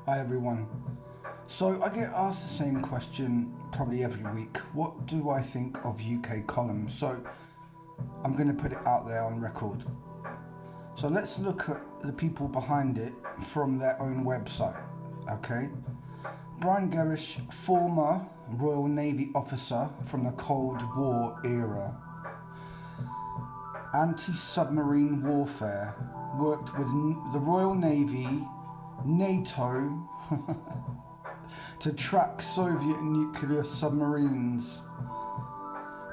Hi everyone. So I get asked the same question probably every week. What do I think of UK columns? So I'm going to put it out there on record. So let's look at the people behind it from their own website. Okay. Brian Gerrish, former Royal Navy officer from the Cold War era. Anti-submarine warfare. Worked with the Royal Navy, NATO, to track Soviet nuclear submarines.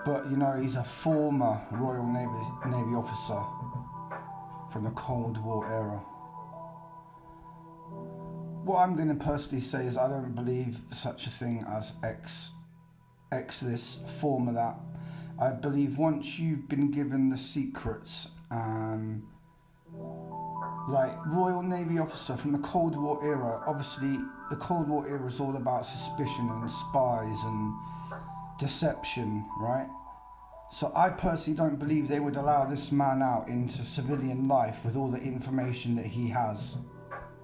But you know, he's a former Royal Navy officer from the Cold War era. What I'm going to personally say is I don't believe such a thing as ex this, former that. I believe once you've been given the secrets, like Royal Navy officer from the Cold War era, obviously the Cold War era is all about suspicion and spies and deception, right? So I personally don't believe they would allow this man out into civilian life with all the information that he has.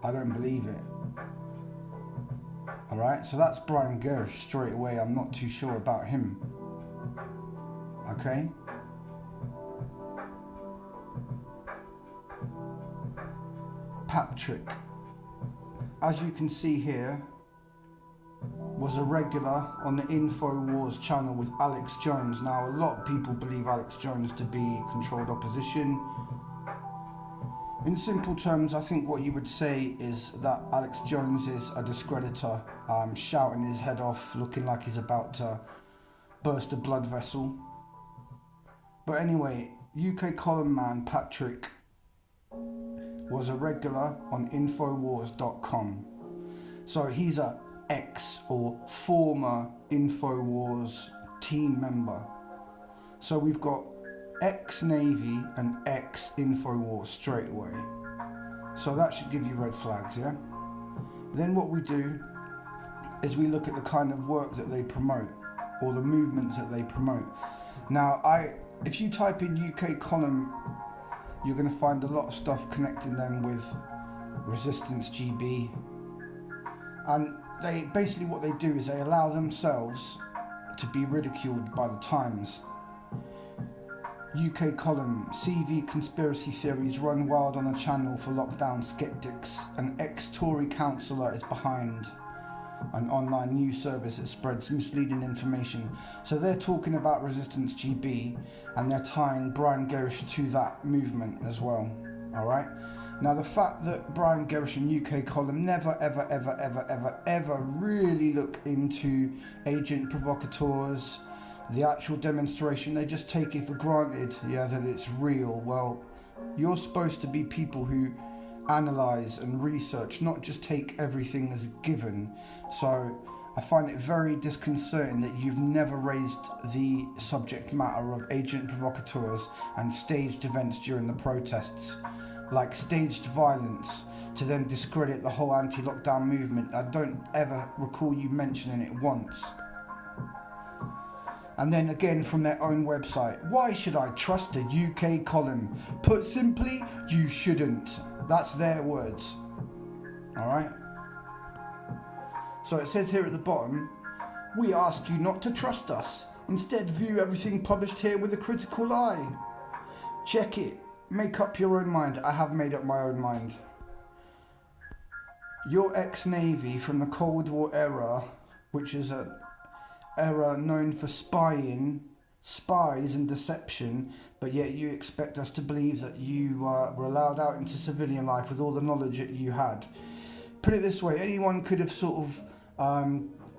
I don't believe it. Alright, so that's Brian Gerrish straight away. I'm not too sure about him. Okay? Patrick, as you can see here, was a regular on the InfoWars channel with Alex Jones. Now, a lot of people believe Alex Jones to be controlled opposition. In simple terms, I think what you would say is that Alex Jones is a discreditor, shouting his head off, looking like he's about to burst a blood vessel. But anyway, UK column man Patrick was a regular on Infowars.com. So he's a ex or former Infowars team member. So we've got ex-Navy and ex-Infowars straight away. So that should give you red flags, yeah? Then what we do is we look at the kind of work that they promote or the movements that they promote. Now, if you type in UK column, you're going to find a lot of stuff connecting them with Resistance GB. And they basically, what they do is they allow themselves to be ridiculed by the Times. UK column, CV conspiracy theories run wild on a channel for lockdown skeptics. An ex-Tory councillor is behind an online news service that spreads misleading information. So they're talking about Resistance GB and they're tying Brian Gerrish to that movement as well. Alright? Now the fact that Brian Gerrish and UK column never ever really look into agent provocateurs, the actual demonstration, they just take it for granted, yeah, that it's real. Well, you're supposed to be people who analyze and research, not just take everything as given. So I find it very disconcerting that you've never raised the subject matter of agent provocateurs and staged events during the protests, like staged violence, to then discredit the whole anti-lockdown movement. I don't ever recall you mentioning it once. And then again from their own website, why should I trust a UK column? Put simply, you shouldn't. That's their words. Alright? So it says here at the bottom, we ask you not to trust us. Instead, view everything published here with a critical eye. Check it. Make up your own mind. I have made up my own mind. Your ex-Navy from the Cold War era, which is an era known for spying, spies and deception, but yet you expect us to believe that you were allowed out into civilian life with all the knowledge that you had. Put it this way, anyone could have sort of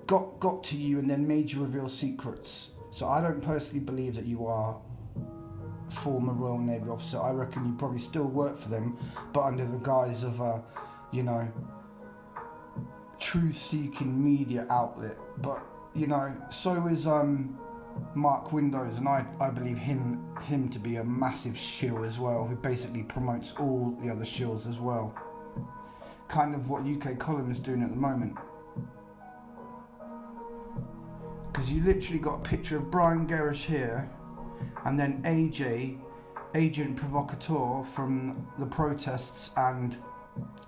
got to you and then made you reveal secrets. So I don't personally believe that you are a former Royal Navy officer. I reckon you probably still work for them, but under the guise of a, you know, truth-seeking media outlet. But you know, so is Mark Windows, and I believe him to be a massive shill as well, who basically promotes all the other shills as well. Kind of what UK column is doing at the moment. Because you literally got a picture of Brian Gerrish here, and then AJ, agent provocateur from the protests and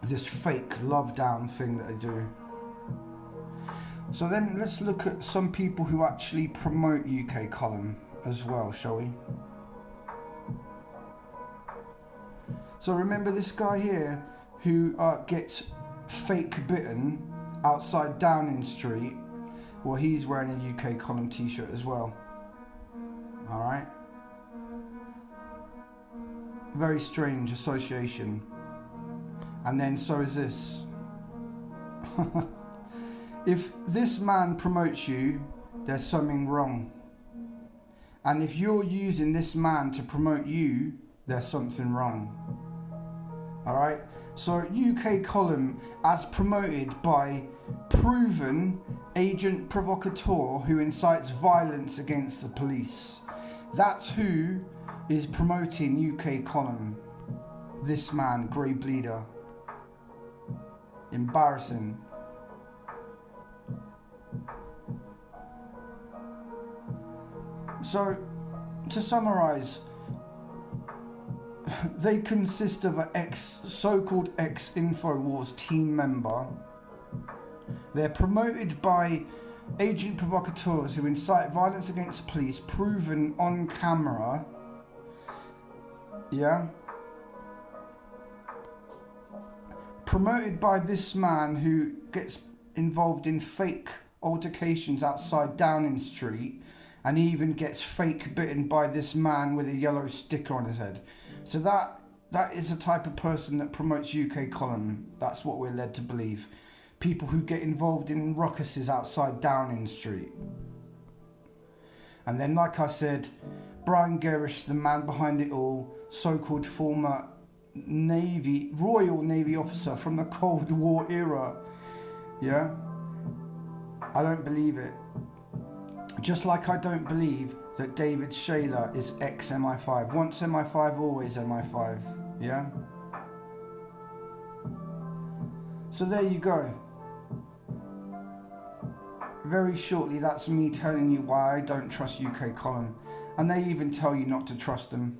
this fake love down thing that they do. So then let's look at some people who actually promote UK column as well, shall we? So remember this guy here who gets fake bitten outside Downing Street? Well, he's wearing a UK column t-shirt as well. Alright? Very strange association. And then so is this. If this man promotes you, there's something wrong. And if you're using this man to promote you, there's something wrong. Alright? So UK column as promoted by proven agent provocateur who incites violence against the police. That's who is promoting UK column. This man, Grey Bleeder. Embarrassing. So, to summarise, they consist of an so-called ex-Infowars team member. They're promoted by agent provocateurs who incite violence against the police, proven on camera. Yeah? Promoted by this man who gets involved in fake altercations outside Downing Street, and he even gets fake bitten by this man with a yellow sticker on his head. So that is the type of person that promotes UK column. That's what we're led to believe. People who get involved in ruckuses outside Downing Street. And then, like I said, Brian Gerrish, the man behind it all, so-called former Royal Navy officer from the Cold War era. Yeah? I don't believe it. Just like I don't believe that David Shayler is ex-MI5. Once MI5, always MI5. Yeah? So there you go. Very shortly, that's me telling you why I don't trust UK column. And they even tell you not to trust them.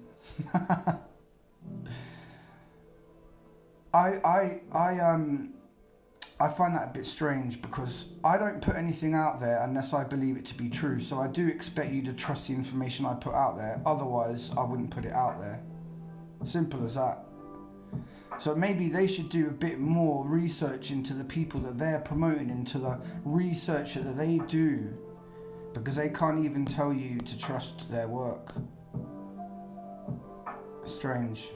I find that a bit strange because I don't put anything out there unless I believe it to be true. So I do expect you to trust the information I put out there. Otherwise, I wouldn't put it out there. Simple as that. So maybe they should do a bit more research into the people that they're promoting, into the research that they do. Because they can't even tell you to trust their work. Strange.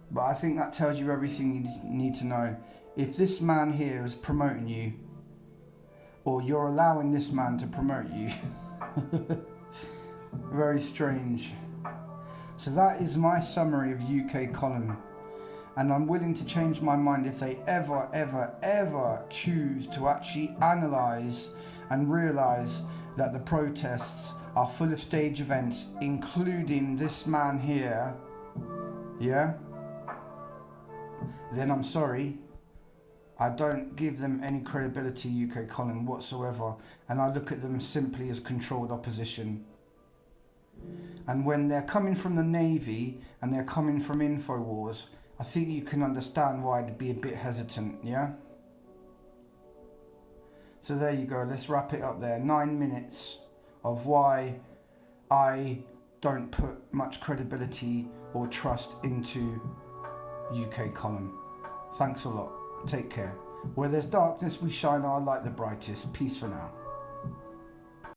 But I think that tells you everything you need to know. If this man here is promoting you, or you're allowing this man to promote you, very strange. So that is my summary of UK column. And I'm willing to change my mind if they ever choose to actually analyse and realise that the protests are full of stage events, including this man here. Yeah? Then I'm sorry, I don't give them any credibility, UK column, whatsoever, and I look at them simply as controlled opposition. And when they're coming from the Navy and they're coming from Infowars, I think you can understand why I'd be a bit hesitant, yeah? So there you go, let's wrap it up there. 9 minutes of why I don't put much credibility or trust into UK column. Thanks a lot. Take care. Where there's darkness we shine our light the brightest. Peace for now.